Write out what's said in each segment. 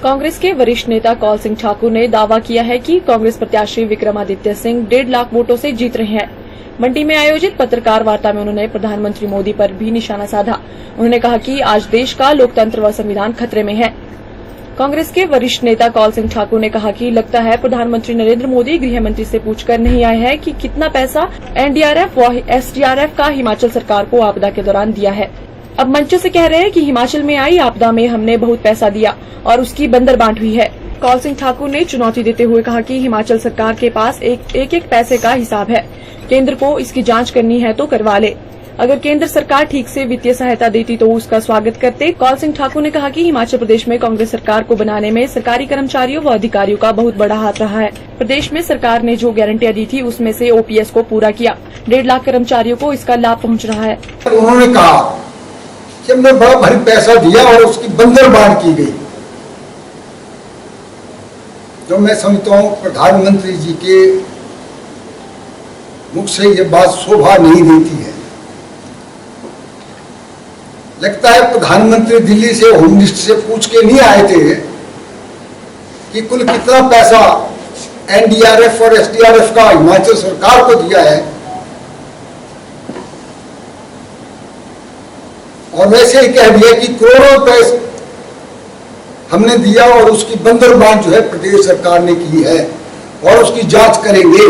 कांग्रेस के वरिष्ठ नेता कौल सिंह ठाकुर ने दावा किया है कि कांग्रेस प्रत्याशी विक्रमादित्य सिंह 1.5 लाख वोटों से जीत रहे हैं। मंडी में आयोजित पत्रकार वार्ता में उन्होंने प्रधानमंत्री मोदी पर भी निशाना साधा। उन्होंने कहा कि आज देश का लोकतंत्र व संविधान खतरे में है। कांग्रेस के वरिष्ठ नेता कौल सिंह ठाकुर ने कहा कि लगता है प्रधानमंत्री नरेंद्र मोदी गृह मंत्री से पूछकर नहीं आए हैं कि कितना पैसा एनडीआरएफ व एसडीआरएफ का हिमाचल सरकार को आपदा के दौरान दिया है। अब मंच से कह रहे हैं कि हिमाचल में आई आपदा में हमने बहुत पैसा दिया और उसकी बंदरबांट हुई है। कौल सिंह ठाकुर ने चुनौती देते हुए कहा कि हिमाचल सरकार के पास एक पैसे का हिसाब है। केंद्र को इसकी जांच करनी है तो करवा ले। अगर केंद्र सरकार ठीक से वित्तीय सहायता देती तो उसका स्वागत करते। कौल सिंह ठाकुर ने कहा कि हिमाचल प्रदेश में कांग्रेस सरकार को बनाने में सरकारी कर्मचारियों व अधिकारियों का बहुत बड़ा हाथ रहा है। प्रदेश में सरकार ने जो गारंटियां दी थी उसमें से ओपीएस को पूरा किया। 1.5 लाख कर्मचारियों को इसका लाभ पहुंच रहा है। उन्होंने कहा कि हमने बड़ा भारी पैसा दिया और उसकी बंदरबांट की गई। जो मैं समझता हूँ प्रधानमंत्री जी के मुख से ये बात शोभा नहीं देती है। लगता है प्रधानमंत्री दिल्ली से होम मिनिस्टर से पूछ के नहीं आए थे कि कुल कितना पैसा एनडीआरएफ और एसडीआरएफ का हिमाचल सरकार को दिया है, और वैसे ही कह दिया कि करोड़ों रुपए हमने दिया और उसकी बंदरबांट जो है प्रदेश सरकार ने की है और उसकी जांच करेंगे।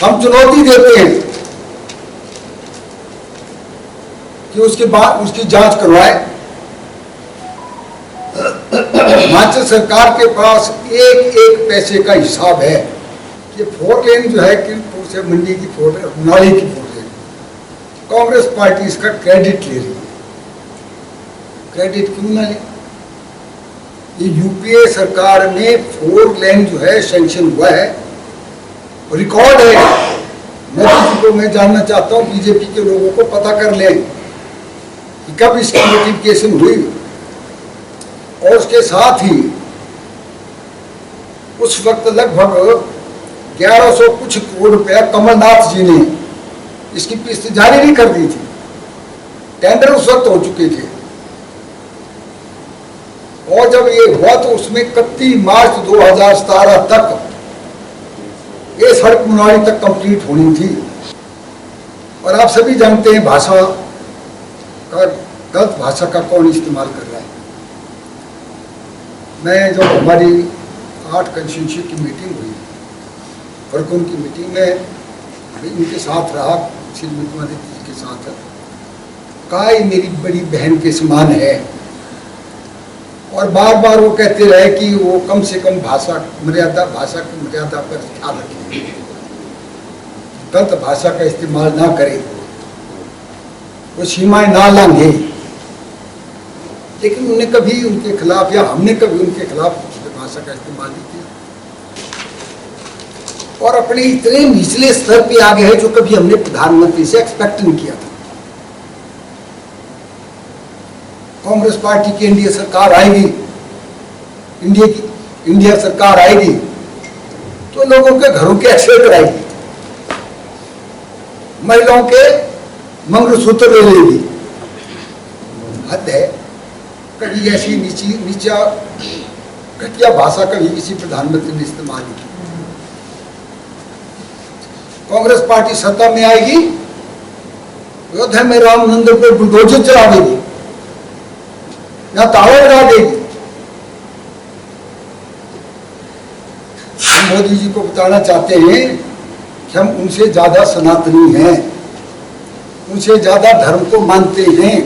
हम चुनौती देते हैं कि उसके बाद उसकी जांच करवाए। हिमाचल सरकार के पास एक पैसे का हिसाब है। ये 4 लेन जो है किरपुर से मंडी की 4 लेन, नाली की 4 लेन, कांग्रेस पार्टी इसका क्रेडिट ले रही है। क्रेडिट क्यों ना ले? ये यूपीए सरकार में 4 लेन जो है सैंक्शन हुआ है, रिकॉर्ड है। मोदी जी को मैं जानना चाहता हूं, बीजेपी के लोगों को पता कर लें कि कब इसकी नोटिफिकेशन हुई। और उसके साथ ही उस वक्त लगभग 1100 कुछ करोड़ रुपया कमलनाथ जी ने इसकी किस्त जारी नहीं कर दी थी। टेंडर उस वक्त हो चुके थे और जब ये हुआ तो उसमें 31 मार्च 2017 तक ये सड़क मुनारी तक कंप्लीट होनी थी। और आप सभी जानते हैं भाषा का, गलत भाषा का कौन इस्तेमाल कर रहा है। मैं जब हमारी 8 कंस्टिट्यूंसी की मीटिंग हुई, फरकुन की मीटिंग में इनके साथ रहा, श्री विक्रमादित्य जी के साथ, कहा ये मेरी बड़ी बहन के समान है। और बार बार वो कहते रहे कि वो कम से कम भाषा की मर्यादा पर ख्याल रखें, गलत भाषा का इस्तेमाल ना करें, वो सीमाएं ना लांघे। लेकिन उन्हें कभी उनके खिलाफ या हमने कभी उनके खिलाफ भाषा का इस्तेमाल नहीं किया और अपने इतने निचले स्तर पे आ गए हैं जो कभी हमने प्रधानमंत्री से एक्सपेक्ट नहीं किया था। कांग्रेस पार्टी की एनडीए सरकार आएगी, इंडिया सरकार आएगी तो लोगों के घरों के एक्सरे कराएगी, महिलाओं के मंगलसूत्र ले लेगी। हद है। कभी ऐसी नीचा घटिया भाषा कभी किसी प्रधानमंत्री ने इस्तेमाल नहीं की। कांग्रेस पार्टी सत्ता में आएगी, अयोध्या में राम मंदिर पर बुलडोजर चला देगी, या ताला लगा देगी। हम मोदी जी को बताना चाहते हैं कि हम उनसे ज्यादा सनातनी हैं, उनसे ज्यादा धर्म को मानते हैं।